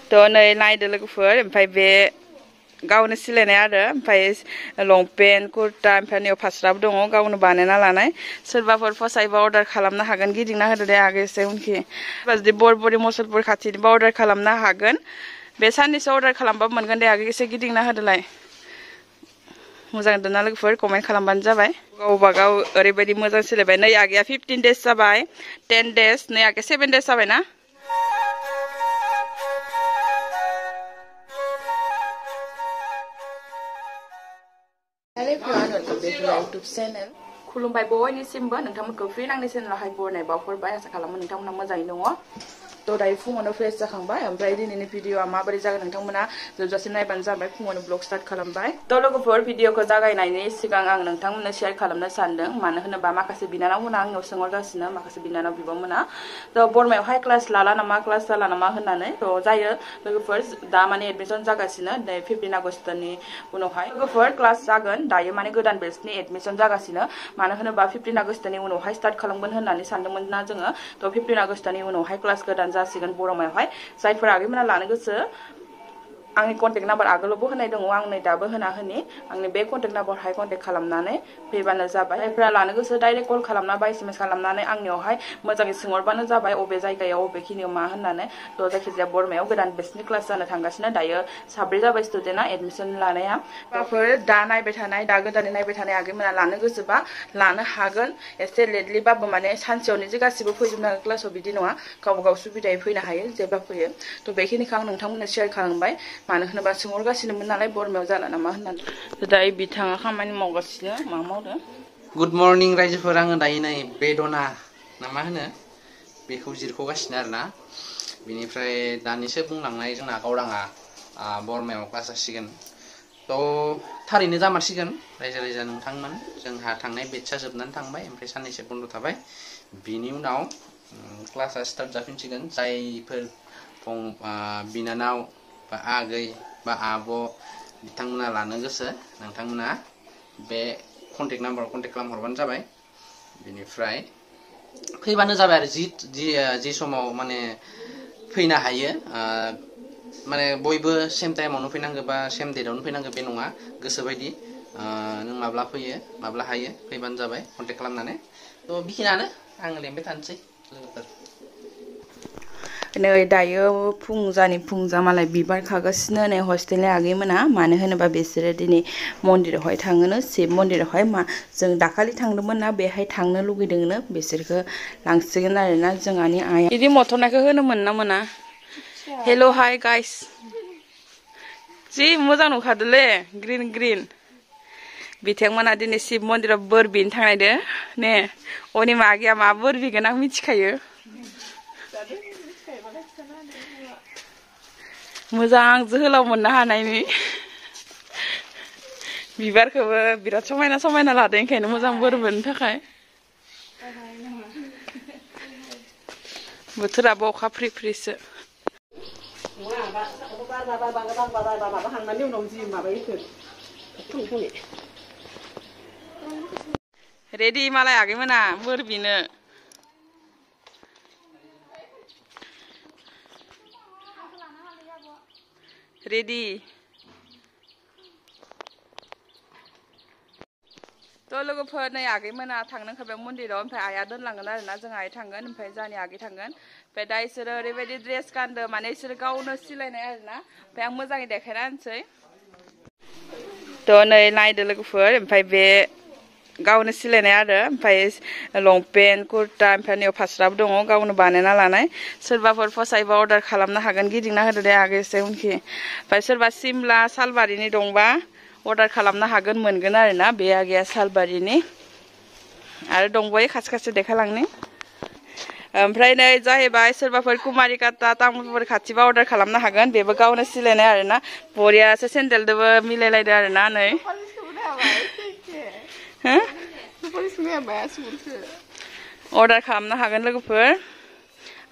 थ' नै नायदो लोगोफोर ओमफ्राय बे गावनो सिलायनाय आरो ओमफ्राय लंपेन्ट कुर्ता ओमफ्राय नेव फास्राबो दङ गावनो बानायना लानाय सोरबाफोर फसायबा अर्डार खालामनो हागोन गिदिंना होदो दे आगै एसे उनखि जुदि बरबरि मसलपुर खाथिनिबा अर्डार खालामनो हागोन बे साननैसो अर्डार खालामबाबो मोनगोन दे आगै एसे गिदिंना होदोलाय मोजां दोना लोगोफोर कमेन्ट खालामबानो जाबाय गावबा गाव ओरैबायदि मोजां सोलायबाय नै आगैया 15 days जाबाय 10 days नै आगै 7 days जाबाय ना YouTube channel खुलुमबाय बयनिसिमबो नोंथांमोनखौ फ्रि नांनि चेनेलावहाय बरायनाय बावहरबाय आसा खालामो नोंथांमोना मोजाङै दङ थ' दायो फुङावनो फ्रेस जाखांबाय ओमफ्राय दिनैनि भिडिअआ माबोरै जागोन नोंथांमोना जोबजासिम नायबानो जाबाय फुङावनो ब्लग स्टार्ट खालामबाय थ' लोगोफोर भिडिअखौ जागायनायनि सिगां आं नोंथांमोननो शेयार खालामनो सानदों मानो होनोबा माखासे बिनानावमोना आंनियाव सोंहरगासिनो माखासे बिनानाव बिब'मोना थ' बरमायावहाय क्लास लाला नामा क्लास जाला नामा होननानै थ' जायो लोगोफोर दा माने एडमिसन जागासिनो 15 आगस्टनि उनावहाय लोगोफोर क्लास जागोन दायो माने गोदान बेचनि एडमिसन जागासिनो मानो होनोबा 15 आगस्टनि उनावहाय स्टार्ट खालामगोन होननानै सानदोंमोन ना जोङो थ' 15 आगस्टनि उनावहाय क्लास गोदान जासिगोन बरमायावहाय जायफोर आगैमोना लानो गोसो आंनि कन्टेक्ट नाम्बार आगोलावबो होनाय दङ आं नै दाबो होना होनि आंनि बे कन्टेक्ट नाम्बारहाय कन्टेक्ट खालामनानै फैबानो जाबाय जायफोरा लानो गोसो डाइरेक्ट कल खालामना बा SMS खालामनानै आंनियावहाय मोजाङै सोंहरबानो जाबाय अबे जायगायाव अबेखिनियाव मा होननानै थ' जायखिजाया बरमायाव गोदान बेचनि क्लास जानो थांगासिनो दायो 7 जाबाय स्टुडेन्टआ एडमिसन लानाया फोर दा नायबाय थानाय दा गोदानै नायबाय थानाय आगैमोना लानो गोसोबा लानो हागोन एसे लेटलिबाबो माने सानसेयावनो जे गासिबो फैजोबनांगौ क्लासाव बिदि नङा गावबा गाव सुबिदायै फैनो हायो जेब्ला फैयो थ' बेखिनिखौ आं नोंथांमोननो शेयार खालामबाय मानो होनोबा सोंहरगासिनोमोन नालाय बरमायाव जाला नामा होननानै दायो बिथाङा खामानि मावगासिनो मा मावदों गुड मर्निं रायजोफोर आङो दायो नै बेदना ना मा होनो बेखौ जिरख'गासिनो आरोना बिनिफ्राय दानिसो बुंलांनाय जोंना गावदाङा बरमायाव क्लास जासिगोन थ' थारैनो जामारसिगोन रायजो राजा नोंथांमोन जोंहा थांनाय बेटसा जोबनानै थांबाय ओमफ्राय साननैसो बन्द' थाबाय बिनि उनाव क्लासा स्टार्ट जाफिनसिगोन जायफोर बिनानाव बा आगै बा आब' बिथांमोना लानो गोसो नोंथांमोना बे कन्टेक्ट नाम्बाराव कन्टेक्ट खालामहरबानो जाबाय बिनिफ्राय फैबानो जाबाय आरो जि समाव माने फैनो हायो माने बयबो सेम टाइमावनो फैनांगौ बा सेम डेटआवनो फैनांगौ बे नङा गोसोबायदि नों माब्ला फैयो माब्ला हायो फैबानो जाबाय कन्टेक्ट खालामनानै थ' बेखिनियानो आङो लेंबाय थानोसै लोगोफोर नै दायो फुंजा मालाय बिबार खागासिनो नै हस्टेलनि आगैमोना मानो होनोबा बिसोरो दिनै मन्दिरावहाय थाङोनो शिब मन्दिरावहाय जों दाखालि थांदोंमोन ना बेहाय थांनो लुगैदोंनो बिसोरखौ लांसिगोन आरोना जोंहानि आइया बिदि मथरनायखौ होनो मोना मोना हेल' हाय गाइस जि मोजां नुखादोलै ग्रिन ग्रिन बिथांमोना दिनै शिब मन्दिराव बोर बिनो थांनायदो ने अनिमा आगैया मा बोर बिगोन आं मिथिखायो मोजां जोहोलाव मोननो हानायनि बिबारखौबो बिराद समायना समायना लादों ओंखायनो मोजां बोर मोननो थाखाय बोथोराबो अखा फ्रि फ्रिसो रेडि मालाय आगैमोना बोर बिनो रेडि थ' लोगोफोर नै आगैमोना थांनो ओंखारबाय मन्दिराव ओमफ्राय आइया दोनलांगोन आरोना जों आइ थांगोन ओमफ्राय जोंहानि आगै थांगोन ओमफ्राय दा इसोरो ओरैबायदि ड्रेस गानदो माने इसोरो गावनो सिलायनाय आरोना ओमफ्राय आं मोजाङै देखायना होनोसै थ' नै नायदो लोगोफोर ओमफ्राय बे गावनो सिलायनाय आरो ओमफ्राय लंपेन्ट कुर्ता ओमफ्राय नेव फास्राबो दङ गावनो बानायना लानाय सोरबाफोर फसायबा अर्डार खालामनो हागोन गिदिंना होदो दे आगै एसे उनखि ओमफ्राय सोरबा सिमला सालबारिनि दंबा अर्डार खालामनो हागोन मोनगोन आरोना बे आगैया सालबारिनि आरो दंबावो खाथि खाथि देखायलांनि ओमफ्राय नै जाहैबाय सोरबाफोर कुमारिकाता तामुलपुर खाथिबा अर्डार खालामनो हागोन बेबो गावनो सिलायनाय आरोना बरियासो सेन्देलदोबो मिलायलायदो आरोना नै अर्डार खालामनो हागोन लोगोफोर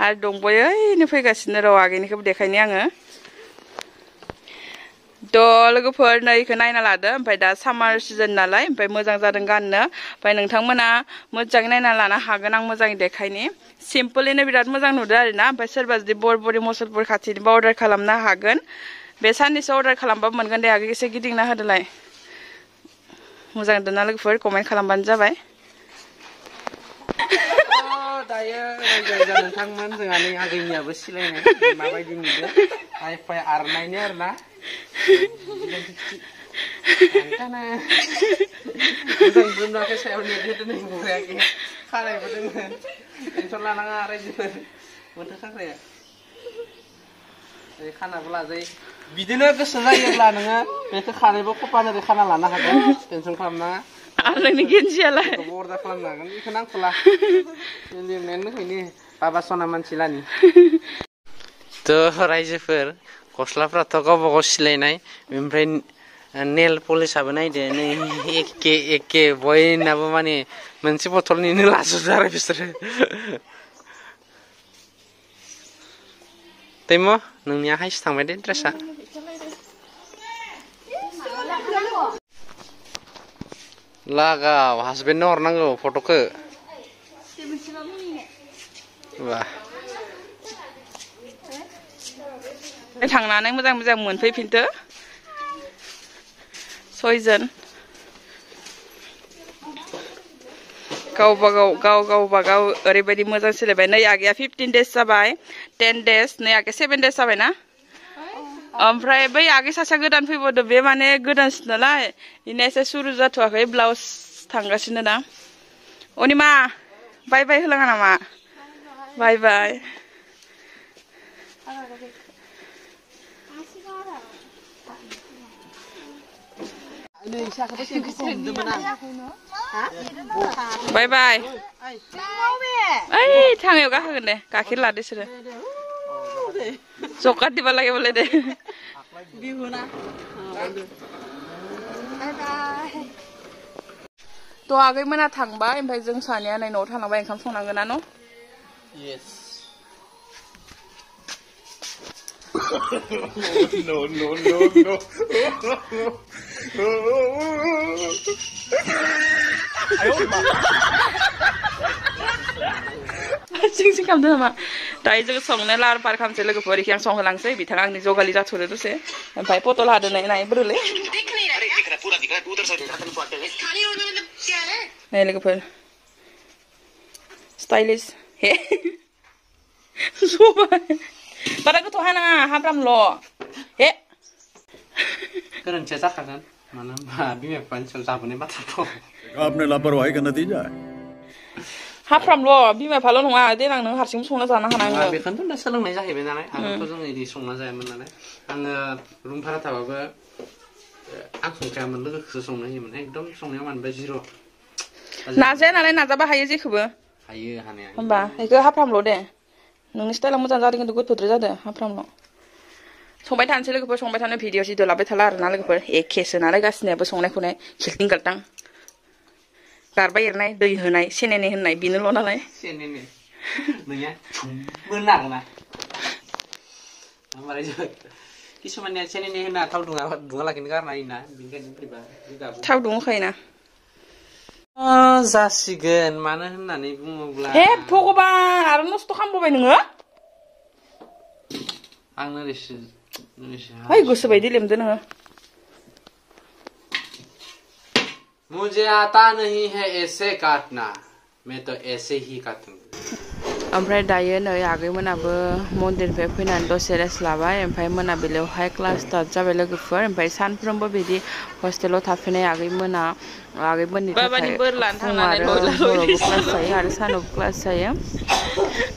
आरो दंबावो ओइनो फैगासिनो र' आगैनिखौबो देखायनि आङो थ' लोगोफोर नै इखो नायना लादो ओमफ्राय दा सामार सिजन नालाय ओमफ्राय मोजां जादों गाननो ओमफ्राय नोंथांमोना मोजाङै नायना लानो हागोन आं मोजाङै देखायनि सिम्पोलैनो बिराद मोजां नुदो आरोना ओमफ्राय सोरबा जुदि बरबरि मसलपुर खाथिनिबा अर्डार खालामनो हागोन बे साननैसो अर्डार खालामबाबो मोनगोन दे आगै एसे गिदिंना होदोलाय मोजां नुदोंना लोगोफोर कमेन्ट खालामबानो जाबाय दायो रायजो नोंथांमोन जोंहा नै आगैनियाबो सिलायनाय माबायदि नुदो आइफाय आरनायनि आरोना मोजां जोमनाखै सायाव नेट होदो नै बुरायाखै खानायबो दोङो टेनसन लानाङा रायजोफोर मोनथो खाख्राया खानाबो लाजायो बिदिनो गोसो जायोब्ला नोङो बेखौ खानायबो कपानोरै खाना लानो हागोन टेनसन खालामनाङा आरो नोंनि गेन्जियालाय अर्डार खालामनो हागोन बेखौ नांथ'ला लिरनायानो दंखायो बाबा सना मानसिलानि थ' रायजोफोर गस्लाफ्राथ' गावबा गाव सिलायनाय ओमफ्राय नेल पलिसाबो नायदो नै एके बयनाबो माने मोनसे बथलनिनो लाजोबदो आरो बिसोरो दैम' नोंनिया हाइस थांबाय दे ड्रेसा लागाव हासबेन्डनो हरनांगौ फट'खौ वाह थांनानै मोजां मोजां मोनफैफिनदो सयजन गावबागाव ओरैबायदि मोजां सोलिबाय नै आगैया 15 days जाबाय 10 days नै आगै 7 days जाबाय ना ओमफ्राय बै आगै सासेया गोदान फैबावदो बे माने गोदानसिन नालाय इना एसे सुरु जाथ'वाखै ब्लाउस थांगासिनो दा अनिमा बाय बाय होलाङा नामा बाय बाय बाय बाय ओइ थांनायाव गाखोगोन दे गाइखेर लादो बिसोरो जकात दिबा लागे बोले दे थ' आगै मोना थांबाय ओमफ्राय जों सानैया नै न'आव थांबाय ओंखाम संनांगोन ना न' सिं खालामदो नामा दायो जों संनो लाहार फाहार खालामसै लोगोफोर इखि आं संहोलांसै बिथाङा आंनि जगालि जाथ'दो दसे ओमफ्राय पटल हादो नाय बोरोलै नै लोगोफोर स्टाइलिश हे सबाय बारा गोथौ हानाङा हाब्रामल' हे गोरोन्थिया जाखागोन मानो होनबा बिमा बिफानि सायाव जाबोनाय बाथ्राखौ आपने लापरवाही का नतीजा है हाफ्रामल' बिमा बिफाल' नङा देनां नों हारसिं संना जानो हानांगौ बेखौनोथ' दा सोलोंनाय जाहैबाय नालाय आगोलथ' जों इदि संना जायामोन नालाय आङो रुम भारा थाबाबो आं संखायामोन लोगोखौसो संनो होयोमोन एकदम संनायाव मानोबा जिर' नाजाया नालाय नाजाबा हायो जेखौबो हायो हानाया होमबा बेखौ हाफ्रामल' दे नोंनि स्टाइला मोजां जादों खिन्थु गोथौद्राय जादों हाफ्रामल' संबाय थानोसै लोगोफोर संबाय थानो भिडिअ सिडिअ लाबाय थाला आरोना लोगोफोर एखेसो नालाय गासिनियाबो संनाय खुनाय खिलथिं गालथां गारबाय एरनाय दै होनाय सेनेने होननाय बेनोल' नालाय सेनेने नोंनिया मोननो हागोन ना ओमफ्राय किसुमाननिया सेनेने होना थाव दुङा लाखिनो गारना होयोना बेनिखायनो बोरैबा थाव दुङोखायोना जासिगोन मानो होननानै बुङोब्ला हे भगबान आरो नस्थ' खालामबोबाय नोङो आं नोरैसो है गोसो बायदि लेमदो नोङो मुझे आता नहीं है ऐसे काटना मैं तो ऐसे ही काटूंगा ओमफ्राय दायो नै आगैमोनाबो मन्दिरनिफ्राय फैनानै दसे रेस्ट लाबाय ओमफ्राय मोनाबिलियावहाय क्लास स्टार्ट जाबाय लोगोफोर ओमफ्राय सानफ्रोमबो बिदि हस्टेलाव थाफैनाय आगैमोननि थाखाय फुं आरो हरावबो क्लास जायो आरो सानावबो क्लास जायो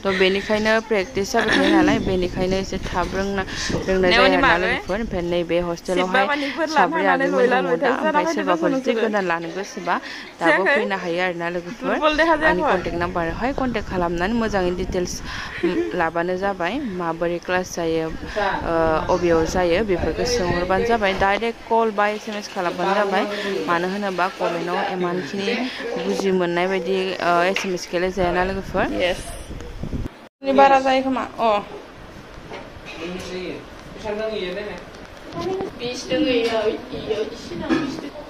थ' बेनिखायनो प्रेक्टिस जाबाय थायो नालाय बेनिखायनो एसे थाब रोंनाय जायो आरोना लोगोफोर ओमफ्राय नैबे हस्टेलावहाय साब्रै आगैमोन दङ दा ओमफ्राय सोरबाफोर जुदि गोदान लानो गोसोबा दाबो फैनो हायो आरोना लोगोफोर आंनि कन्टेक्ट नाम्बारावहाय कन्टेक्ट खालामनानै मोजाङै डिटेल्स लाबानो जाबाय माबोरै क्लास जायो अबेयाव जायो बेफोरखौ सोंहरबानो जाबाय डाइरेक्ट कल बा SMS खालामबानो जाबाय मानो होनोबा कमेन्टआव इमानखिनि बुजि मोननाय बायदि SMS गेले जायाना लोगोफोर बारा जायो खोमा Wie ist denn ihr Sinne?